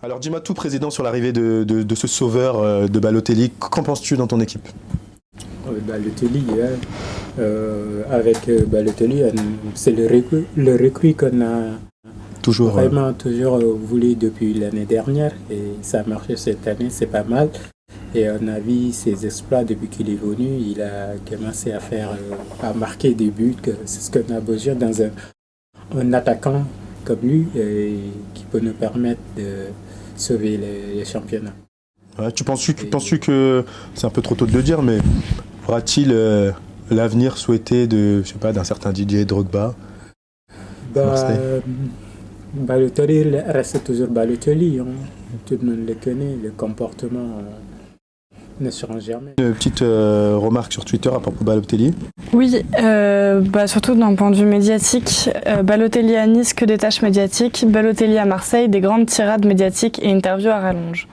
Alors dis-moi tout, président, sur l'arrivée de ce sauveur de Balotelli. Qu'en penses-tu dans ton équipe? Balotelli, avec Balotelli, c'est le recrue qu'on a Toujours. vraiment toujours voulu depuis l'année dernière et ça a marché cette année, c'est pas mal. Et on a vu ses exploits depuis qu'il est venu. Il a commencé à marquer des buts. C'est ce qu'on a besoin dans un attaquant comme lui qui peut nous permettre de sauver les championnats. Ouais, penses-tu que c'est un peu trop tôt de le dire, mais aura-t-il l'avenir souhaité je sais pas, d'un certain Didier Drogba à Marseille? Balotelli reste toujours Balotelli. Hein. Tout le monde le connaît. Le comportement ne change jamais. Une petite remarque sur Twitter à propos de Balotelli. Oui, surtout d'un point de vue médiatique. Balotelli à Nice, que des tâches médiatiques. Balotelli à Marseille, des grandes tirades médiatiques et interviews à rallonge.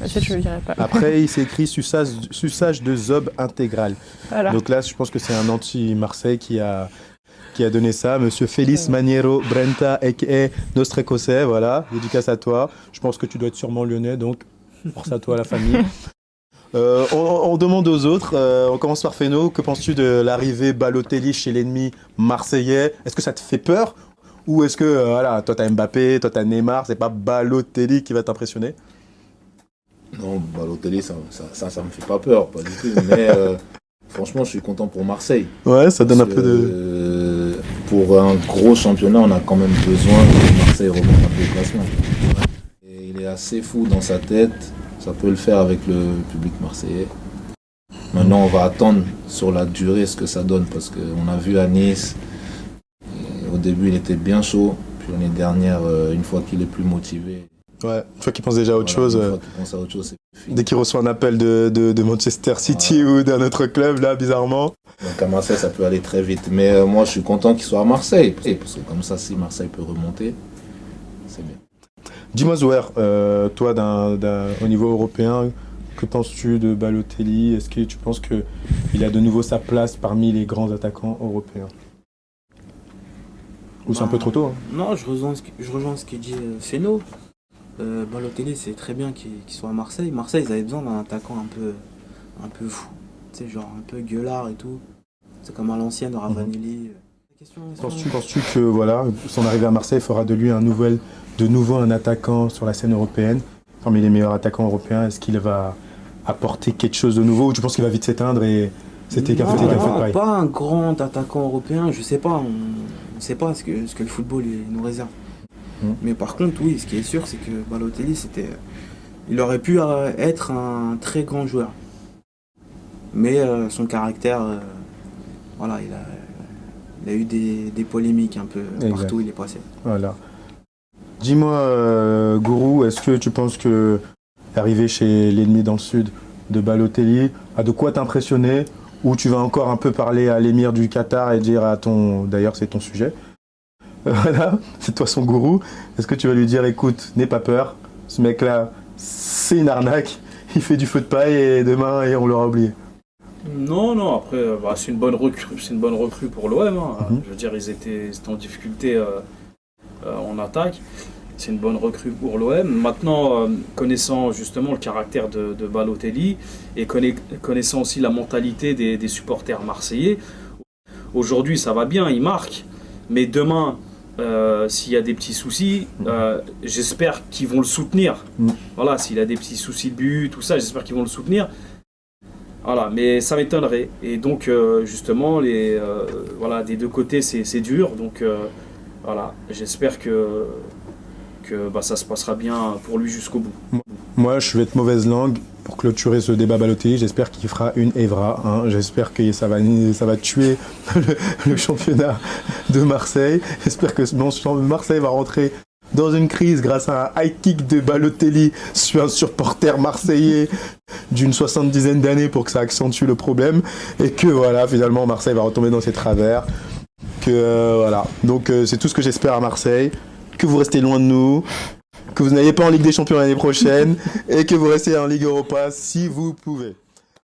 Ensuite, je le dirai pas. Après, il s'est écrit suçage de Zob intégral. Voilà. Donc là, je pense que c'est un anti-Marseille qui a donné ça. Monsieur Félix Maniero Brenta, a.k.a. Nostre Écossais, voilà, dédicace à toi. Je pense que tu dois être sûrement lyonnais, donc force à toi, la famille. On demande aux autres, on commence par Feno, que penses-tu de l'arrivée Balotelli chez l'ennemi marseillais? Est-ce que ça te fait peur? Ou est-ce que, voilà, toi t'as Mbappé, toi t'as Neymar, c'est pas Balotelli qui va t'impressionner? Non, Balotelli, ça me fait pas peur, pas du tout. Mais franchement, je suis content pour Marseille. Ouais, ça donne un Parce peu de... Pour un gros championnat, on a quand même besoin que Marseille remonte un peu le classement. Et il est assez fou dans sa tête. Ça peut le faire avec le public marseillais. Maintenant, on va attendre sur la durée ce que ça donne. Parce qu'on a vu à Nice, au début, il était bien chaud. Puis l'année dernière, une fois qu'il est plus motivé... Ouais, une fois qu'il pense déjà à autre chose. Une fois qu'il pense à autre chose, c'est fini. Dès qu'il reçoit un appel de Manchester City ou d'un autre club, là, bizarrement. Donc à Marseille, ça peut aller très vite. Mais moi, je suis content qu'il soit à Marseille. Parce que comme ça, si Marseille peut remonter, c'est bien. Dis-moi, Zouer, toi, au niveau européen, que penses-tu de Balotelli? Est-ce que tu penses qu'il a de nouveau sa place parmi les grands attaquants européens? Ou c'est un peu trop tôt, hein? Non, je rejoins ce que dit Feno. Balotelli, c'est très bien qu'il soit à Marseille. Marseille, ils avaient besoin d'un attaquant un peu fou. Tu sais, genre un peu gueulard et tout. C'est comme à l'ancienne, Ravanelli. Penses-tu que voilà, son arrivée à Marseille fera de lui de nouveau un attaquant sur la scène européenne, parmi les meilleurs attaquants européens? Est-ce qu'il va apporter quelque chose de nouveau ou tu penses qu'il va vite s'éteindre et c'était qu'un fait de paille? Pas un grand attaquant européen, je sais pas. On sait pas ce que le football nous réserve. Mais par contre, oui, ce qui est sûr, c'est que Balotelli, il aurait pu être un très grand joueur. Mais son caractère, voilà, il a eu des polémiques un peu partout où il est passé. Voilà. Dis-moi, Gourou, est-ce que tu penses que l'arrivée chez l'ennemi dans le sud de Balotelli a de quoi t'impressionner? Ou tu vas encore un peu parler à l'émir du Qatar et dire d'ailleurs c'est ton sujet, voilà, c'est toi son gourou. Est-ce que tu vas lui dire, écoute, n'aie pas peur, ce mec-là, c'est une arnaque, il fait du feu de paille et demain, on l'aura oublié? Non, après, c'est une bonne recrue pour l'OM. Hein. Je veux dire, ils étaient en difficulté en attaque. C'est une bonne recrue pour l'OM. Maintenant, connaissant justement le caractère de Balotelli et connaissant aussi la mentalité des supporters marseillais, aujourd'hui, ça va bien, il marque. Mais demain, s'il y a des petits soucis, j'espère qu'ils vont le soutenir. Voilà, s'il a des petits soucis de but, tout ça, j'espère qu'ils vont le soutenir. Voilà, mais ça m'étonnerait. Et donc, justement, voilà, des deux côtés, c'est dur. Donc, voilà, j'espère que ça se passera bien pour lui jusqu'au bout. Moi, je vais être mauvaise langue pour clôturer ce débat Balotelli. J'espère qu'il fera une Evra. Hein. J'espère que ça va tuer le championnat de Marseille. J'espère que Marseille va rentrer dans une crise grâce à un high kick de Balotelli sur un supporter marseillais d'une 70aine d'années pour que ça accentue le problème. Et que voilà, finalement, Marseille va retomber dans ses travers. Voilà. Donc, c'est tout ce que j'espère à Marseille. Que vous restez loin de nous, que vous n'ayez pas en Ligue des Champions l'année prochaine et que vous restez en Ligue Europa si vous pouvez.